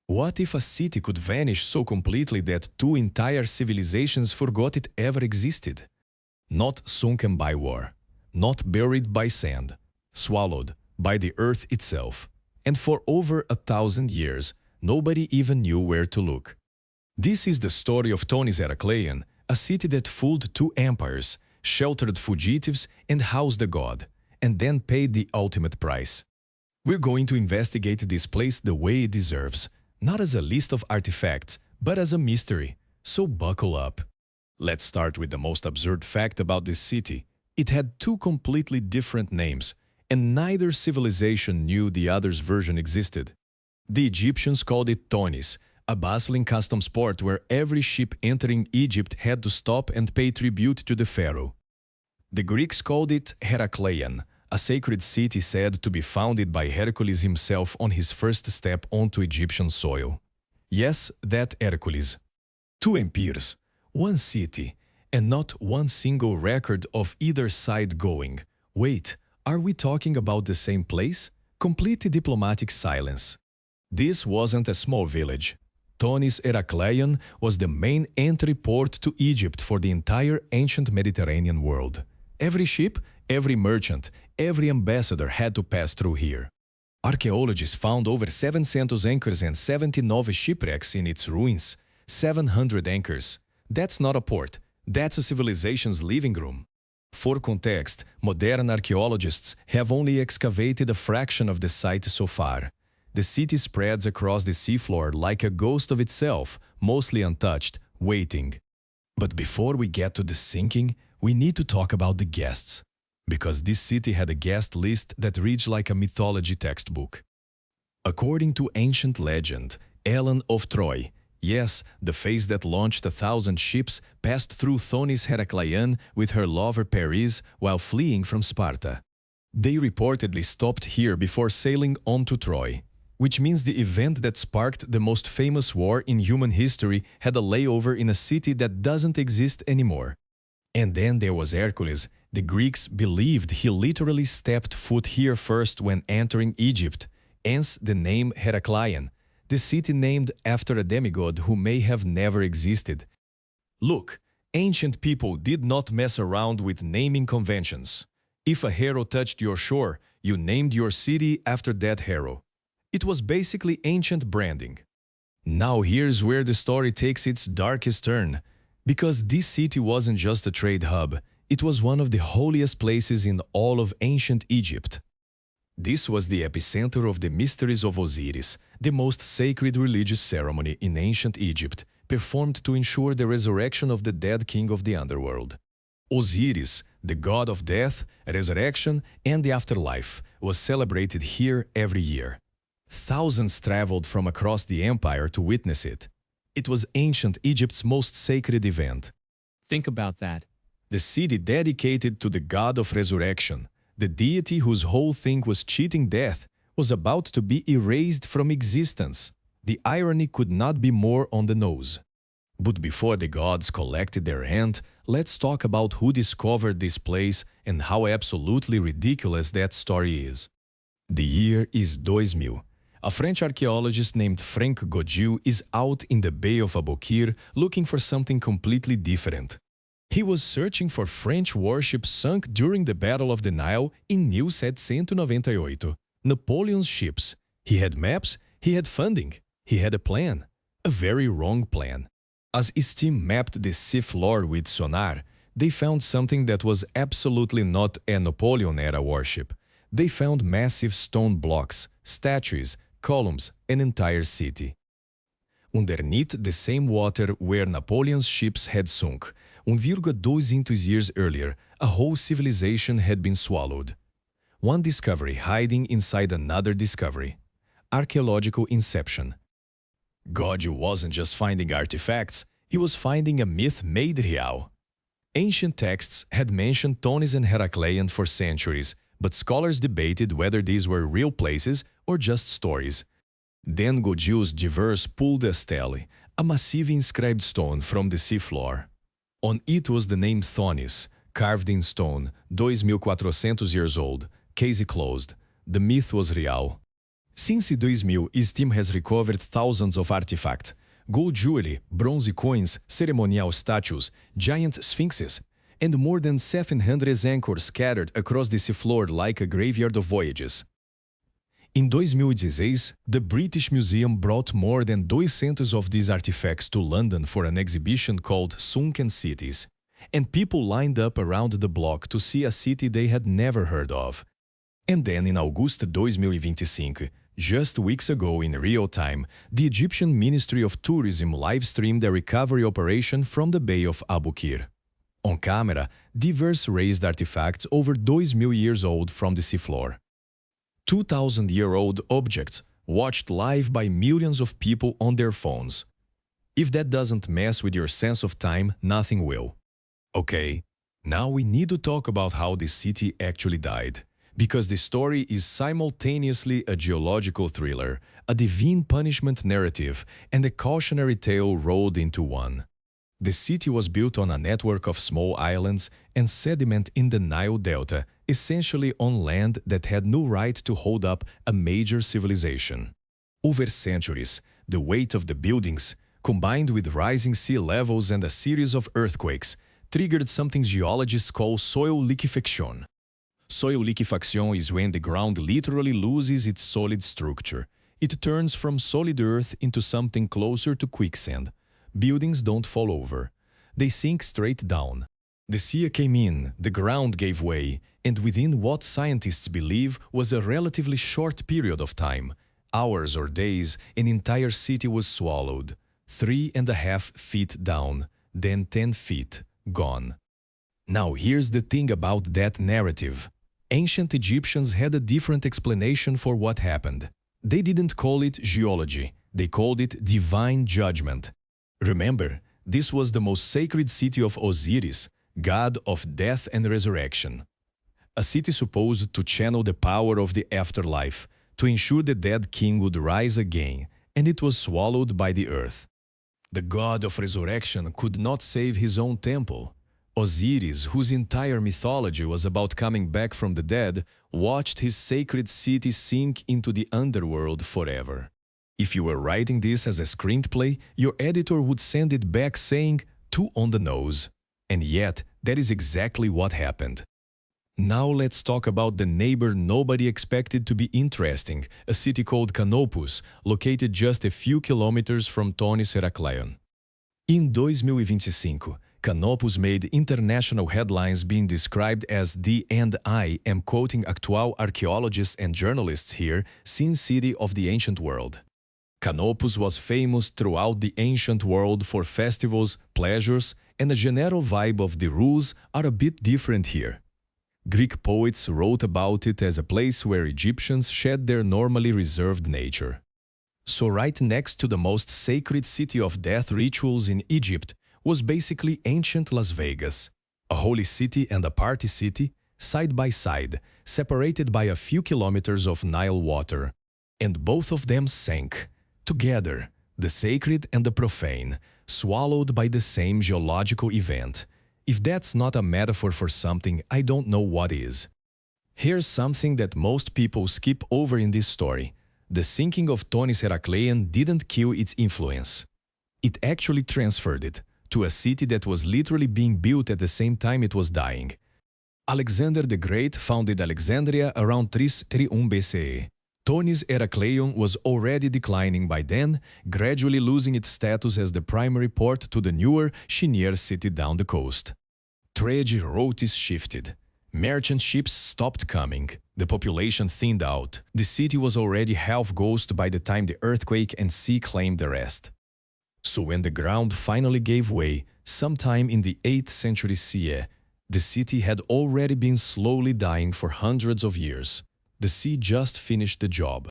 What if a city could vanish so completely that two entire civilizations forgot it ever existed? Not sunken by war, not buried by sand, swallowed by the earth itself. And for over 1,000 years, nobody even knew where to look. This is the story of Thonis-Heracleion, a city that fooled two empires, sheltered fugitives and housed a god, and then paid the ultimate price. We're going to investigate this place the way it deserves, not as a list of artifacts, but as a mystery, so buckle up. Let's start with the most absurd fact about this city. It had two completely different names, and neither civilization knew the other's version existed. The Egyptians called it Thonis, a bustling customs port where every ship entering Egypt had to stop and pay tribute to the pharaoh. The Greeks called it Heracleion, a sacred city said to be founded by Hercules himself on his first step onto Egyptian soil. Yes, that Hercules. Two empires, one city, and not one single record of either side going. Wait, are we talking about the same place? Complete diplomatic silence. This wasn't a small village. Thonis-Heracleion was the main entry port to Egypt for the entire ancient Mediterranean world. Every ship, every merchant, every ambassador had to pass through here. Archaeologists found over 700 anchors and 79 shipwrecks in its ruins. 700 anchors. That's not a port. That's a civilization's living room. For context, modern archaeologists have only excavated a fraction of the site so far. The city spreads across the seafloor like a ghost of itself, mostly untouched, waiting. But before we get to the sinking, we need to talk about the guests. Because this city had a guest list that reads like a mythology textbook. According to ancient legend, Helen of Troy, yes, the face that launched 1,000 ships, passed through Thonis-Heracleion with her lover Paris while fleeing from Sparta. They reportedly stopped here before sailing on to Troy, which means the event that sparked the most famous war in human history had a layover in a city that doesn't exist anymore. And then there was Hercules. The Greeks believed he literally stepped foot here first when entering Egypt, hence the name Heracleion, the city named after a demigod who may have never existed. Look, ancient people did not mess around with naming conventions. If a hero touched your shore, you named your city after that hero. It was basically ancient branding. Now here's where the story takes its darkest turn. Because this city wasn't just a trade hub, it was one of the holiest places in all of ancient Egypt. This was the epicenter of the mysteries of Osiris, the most sacred religious ceremony in ancient Egypt, performed to ensure the resurrection of the dead king of the underworld. Osiris, the god of death, resurrection, and the afterlife, was celebrated here every year. Thousands traveled from across the empire to witness it. It was ancient Egypt's most sacred event. Think about that. The city dedicated to the god of resurrection, the deity whose whole thing was cheating death, was about to be erased from existence. The irony could not be more on the nose. But before the gods collected their end, let's talk about who discovered this place and how absolutely ridiculous that story is. The year is 2000. A French archaeologist named Frank Godil is out in the Bay of Aboukir looking for something completely different. He was searching for French warships sunk during the Battle of the Nile in 1798. Napoleon's ships. He had maps, he had funding, he had a plan. A very wrong plan. As his team mapped the sea floor with sonar, they found something that was absolutely not a Napoleon-era warship. They found massive stone blocks, statues, columns, an entire city. Underneath the same water where Napoleon's ships had sunk, 1,200 years earlier, a whole civilization had been swallowed. One discovery hiding inside another discovery. Archaeological inception. Godil wasn't just finding artifacts, he was finding a myth made real. Ancient texts had mentioned Thonis and Heracleion for centuries, but scholars debated whether these were real places or just stories. Then Godil's diverse pulled a stele, a massive inscribed stone from the seafloor. On it was the name Thonis, carved in stone, 2,400 years old, case closed. The myth was real. Since 2000, his team has recovered thousands of artifacts, gold jewelry, bronze coins, ceremonial statues, giant sphinxes, and more than 700 anchors scattered across the seafloor like a graveyard of voyages. Em 2016, the British Museum brought more than 200 of these artifacts to London for an exhibition called Sunken Cities, and people lined up around the block to see a city they had never heard of. And then in August 2025, just weeks ago in real time, the Egyptian Ministry of Tourism live-streamed a recovery operation from the Bay of Abu Qir. On camera, diverse raised artifacts over 2,000 years old from the seafloor. 2,000-year-old objects watched live by millions of people on their phones. If that doesn't mess with your sense of time, nothing will. Okay, now we need to talk about how this city actually died, because the story is simultaneously a geological thriller, a divine punishment narrative, and a cautionary tale rolled into one. The city was built on a network of small islands and sediment in the Nile Delta, essentially on land that had no right to hold up a major civilization. Over centuries, the weight of the buildings, combined with rising sea levels and a series of earthquakes, triggered something geologists call soil liquefaction. Soil liquefaction is when the ground literally loses its solid structure. It turns from solid earth into something closer to quicksand. Buildings don't fall over. They sink straight down. The sea came in, the ground gave way, and within what scientists believe was a relatively short period of time, hours or days, an entire city was swallowed. 3.5 feet down, then 10 feet, gone. Now here's the thing about that narrative. Ancient Egyptians had a different explanation for what happened. They didn't call it geology, they called it divine judgment. Remember, this was the most sacred city of Osiris, god of death and resurrection. A city supposed to channel the power of the afterlife, to ensure the dead king would rise again, and it was swallowed by the earth. The god of resurrection could not save his own temple. Osiris, whose entire mythology was about coming back from the dead, watched his sacred city sink into the underworld forever. If you were writing this as a screenplay, your editor would send it back saying, "too on the nose." And yet, that is exactly what happened. Now let's talk about the neighbor nobody expected to be interesting, a city called Canopus, located just a few kilometers from Thonis-Heracleion. In 2025, Canopus made international headlines being described as the, and I am quoting actual archaeologists and journalists here, Sin City of the Ancient World. Canopus was famous throughout the ancient world for festivals, pleasures, and the general vibe of the rules are a bit different here. Greek poets wrote about it as a place where Egyptians shed their normally reserved nature. So right next to the most sacred city of death rituals in Egypt was basically ancient Las Vegas, a holy city and a party city, side by side, separated by a few kilometers of Nile water. And both of them sank. Together, the sacred and the profane, swallowed by the same geological event. If that's not a metaphor for something, I don't know what is. Here's something that most people skip over in this story. The sinking of Thonis-Heracleion didn't kill its influence. It actually transferred it to a city that was literally being built at the same time it was dying. Alexander the Great founded Alexandria around 331 BCE. Thonis-Heracleion was already declining by then, gradually losing its status as the primary port to the newer Cheniere city down the coast. Trade routes shifted. Merchant ships stopped coming. The population thinned out. The city was already half ghost by the time the earthquake and sea claimed the rest. So when the ground finally gave way, sometime in the 8th century CE, the city had already been slowly dying for hundreds of years. The sea just finished the job.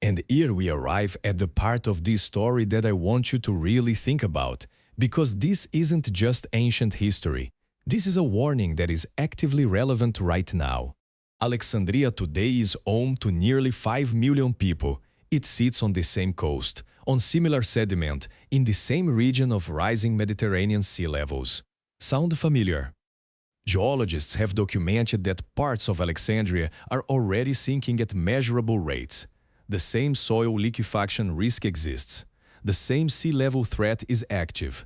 And here we arrive at the part of this story that I want you to really think about, because this isn't just ancient history. This is a warning that is actively relevant right now. Alexandria today is home to nearly 5 million people. It sits on the same coast, on similar sediment, in the same region of rising Mediterranean sea levels. Sound familiar? Geologists have documented that parts of Alexandria are already sinking at measurable rates. The same soil liquefaction risk exists. The same sea level threat is active.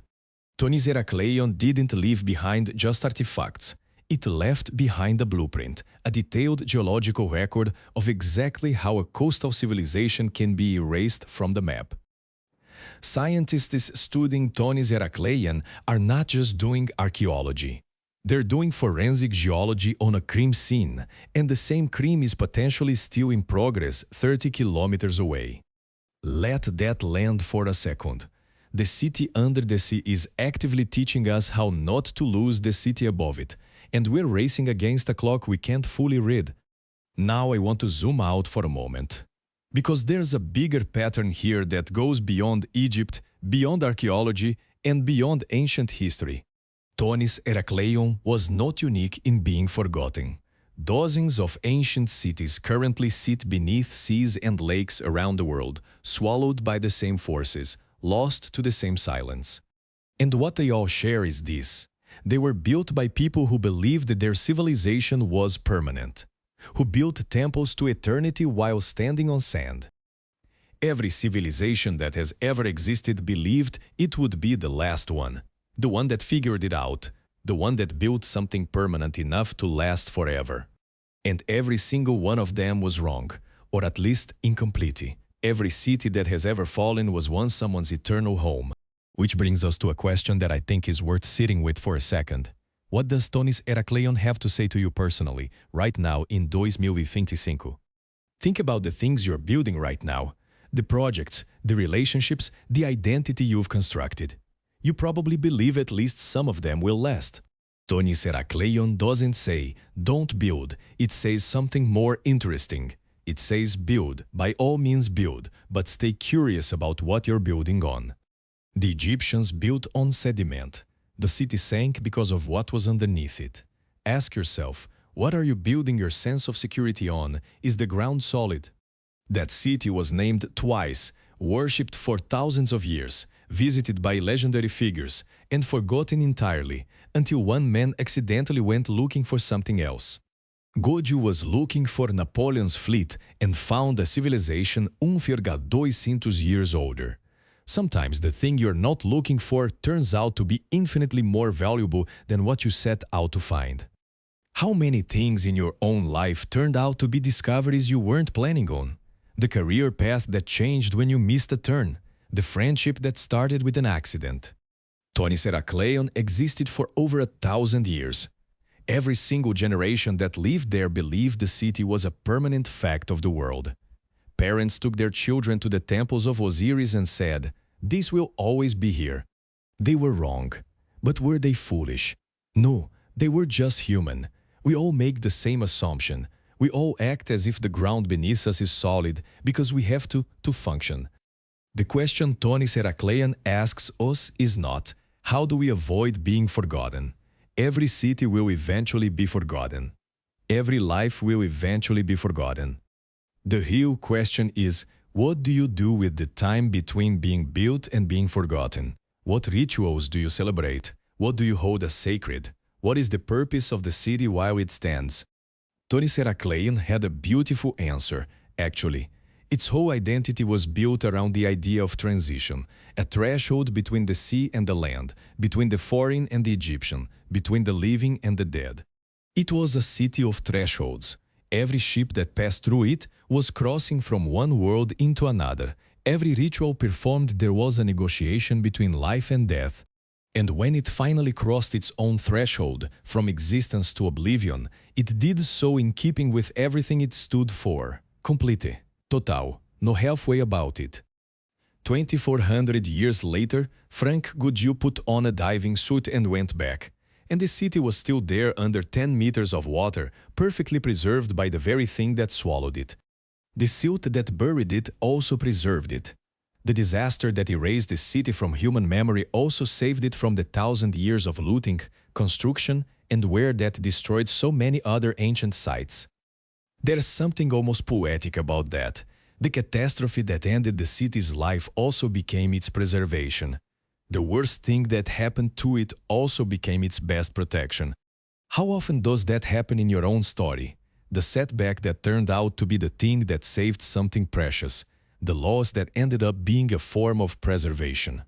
Thonis-Heracleion didn't leave behind just artifacts. It left behind a blueprint, a detailed geological record of exactly how a coastal civilization can be erased from the map. Scientists studying Thonis-Heracleion are not just doing archaeology. They're doing forensic geology on a crime scene, and the same crime is potentially still in progress 30 kilometers away. Let that land for a second. The city under the sea is actively teaching us how not to lose the city above it, and we're racing against a clock we can't fully read. Now I want to zoom out for a moment. Because there's a bigger pattern here that goes beyond Egypt, beyond archaeology, and beyond ancient history. Thonis-Heracleion was not unique in being forgotten. Dozens of ancient cities currently sit beneath seas and lakes around the world, swallowed by the same forces, lost to the same silence. And what they all share is this: they were built by people who believed that their civilization was permanent, who built temples to eternity while standing on sand. Every civilization that has ever existed believed it would be the last one, the one that figured it out, the one that built something permanent enough to last forever. And every single one of them was wrong, or at least incomplete. Every city that has ever fallen was once someone's eternal home. Which brings us to a question that I think is worth sitting with for a second. What does Thonis-Heracleion have to say to you personally, right now in 2025? Think about the things you're building right now, the projects, the relationships, the identity you've constructed. You probably believe at least some of them will last. Thonis-Heracleion doesn't say, don't build, it says something more interesting. It says build, by all means build, but stay curious about what you're building on. The Egyptians built on sediment. The city sank because of what was underneath it. Ask yourself, what are you building your sense of security on? Is the ground solid? That city was named twice, worshipped for thousands of years, visited by legendary figures, and forgotten entirely, until one man accidentally went looking for something else. Goju was looking for Napoleon's fleet and found a civilization 1,200 years older. Sometimes the thing you're not looking for turns out to be infinitely more valuable than what you set out to find. How many things in your own life turned out to be discoveries you weren't planning on? The career path that changed when you missed a turn. The friendship that started with an accident. Thonis-Heracleion existed for over 1,000 years. Every single generation that lived there believed the city was a permanent fact of the world. Parents took their children to the temples of Osiris and said, "This will always be here." They were wrong. But were they foolish? No, they were just human. We all make the same assumption. We all act as if the ground beneath us is solid because we have to function. The question Thonis-Heracleion asks us is not, how do we avoid being forgotten? Every city will eventually be forgotten. Every life will eventually be forgotten. The real question is, what do you do with the time between being built and being forgotten? What rituals do you celebrate? What do you hold as sacred? What is the purpose of the city while it stands? Thonis-Heracleion had a beautiful answer, actually. Its whole identity was built around the idea of transition, a threshold between the sea and the land, between the foreign and the Egyptian, between the living and the dead. It was a city of thresholds. Every ship that passed through it was crossing from one world into another. Every ritual performed there was a negotiation between life and death. And when it finally crossed its own threshold, from existence to oblivion, it did so in keeping with everything it stood for. Complete. Total. No halfway about it. 2,400 years later, Frank Goodyear put on a diving suit and went back. And the city was still there under 10 meters of water, perfectly preserved by the very thing that swallowed it. The silt that buried it also preserved it. The disaster that erased the city from human memory also saved it from the 1,000 years of looting, construction, and wear that destroyed so many other ancient sites. There's something almost poetic about that. The catastrophe that ended the city's life also became its preservation. The worst thing that happened to it also became its best protection. How often does that happen in your own story? the setback that turned out to be the thing that saved something precious, the loss that ended up being a form of preservation.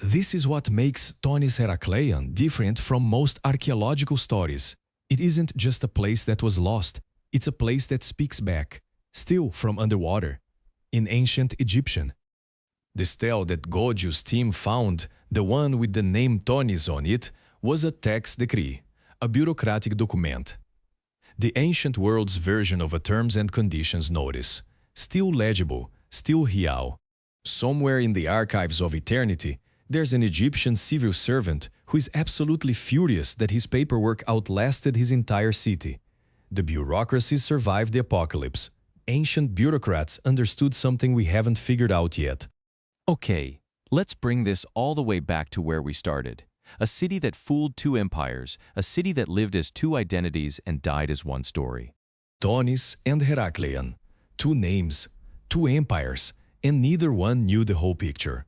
This is what makes Thonis-Heracleion different from most archaeological stories. It isn't just a place that was lost, it's a place that speaks back, still from underwater, in ancient Egyptian. The stele that Godius' team found, the one with the name Thonis on it, was a tax decree, a bureaucratic document. The ancient world's version of a terms and conditions notice, still legible, still real. Somewhere in the archives of eternity, there's an Egyptian civil servant who is absolutely furious that his paperwork outlasted his entire city. The bureaucracy survived the apocalypse. Ancient bureaucrats understood something we haven't figured out yet. Okay, let's bring this all the way back to where we started. A city that fooled two empires, a city that lived as two identities and died as one story. Thonis and Heracleion. Two names, two empires, and neither one knew the whole picture.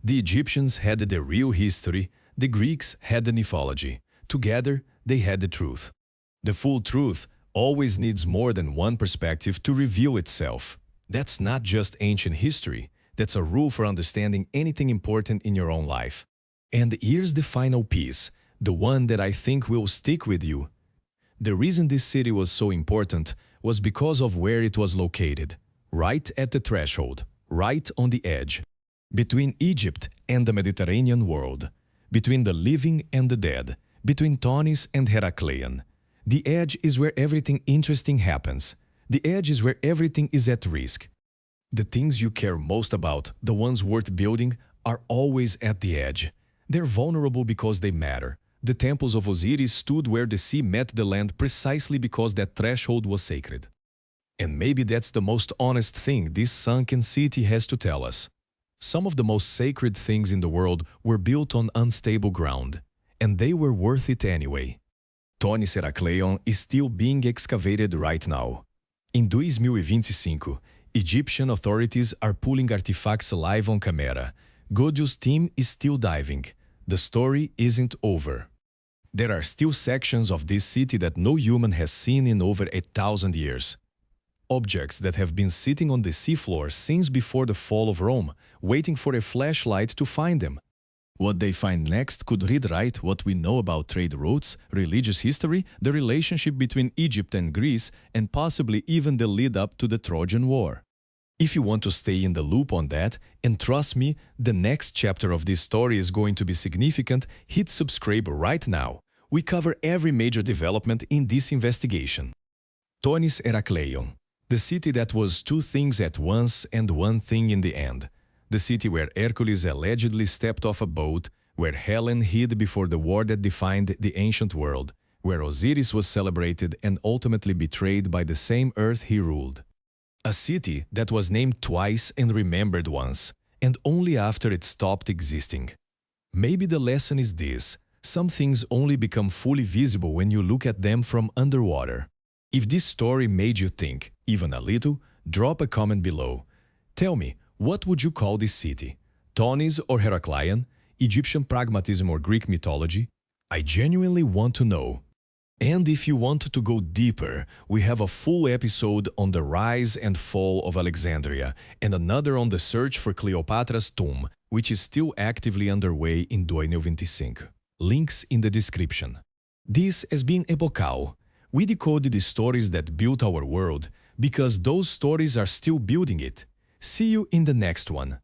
The Egyptians had the real history, the Greeks had the mythology. Together, they had the truth. The full truth always needs more than one perspective to reveal itself. That's not just ancient history, that's a rule for understanding anything important in your own life. And here's the final piece, the one that I think will stick with you. The reason this city was so important was because of where it was located, right at the threshold, right on the edge. Between Egypt and the Mediterranean world, between the living and the dead, between Thonis and Heracleion. The edge is where everything interesting happens. The edge is where everything is at risk. The things you care most about, the ones worth building, are always at the edge. They're vulnerable because they matter. The temples of Osiris stood where the sea met the land precisely because that threshold was sacred. And maybe that's the most honest thing this sunken city has to tell us. Some of the most sacred things in the world were built on unstable ground, and they were worth it anyway. Thonis-Heracleion is still being excavated right now. In 2025, Egyptian authorities are pulling artifacts live on camera. Godius' team is still diving. The story isn't over. There are still sections of this city that no human has seen in over 1,000 years. Objects that have been sitting on the seafloor since before the fall of Rome, waiting for a flashlight to find them. What they find next could rewrite what we know about trade routes, religious history, the relationship between Egypt and Greece, and possibly even the lead-up to the Trojan War. If you want to stay in the loop on that, and trust me, the next chapter of this story is going to be significant, hit subscribe right now. We cover every major development in this investigation. Thonis-Heracleion, the city that was two things at once and one thing in the end. The city where Hercules allegedly stepped off a boat, where Helen hid before the war that defined the ancient world, where Osiris was celebrated and ultimately betrayed by the same earth he ruled. A city that was named twice and remembered once, and only after it stopped existing. Maybe the lesson is this: some things only become fully visible when you look at them from underwater. If this story made you think, even a little, drop a comment below. Tell me, what would you call this city? Thonis or Heracleion? Egyptian pragmatism or Greek mythology? I genuinely want to know. And if you want to go deeper, we have a full episode on the rise and fall of Alexandria and another on the search for Cleopatra's tomb, which is still actively underway in 2025. Links in the description. This has been Epochal. We decoded the stories that built our world because those stories are still building it. See you in the next one.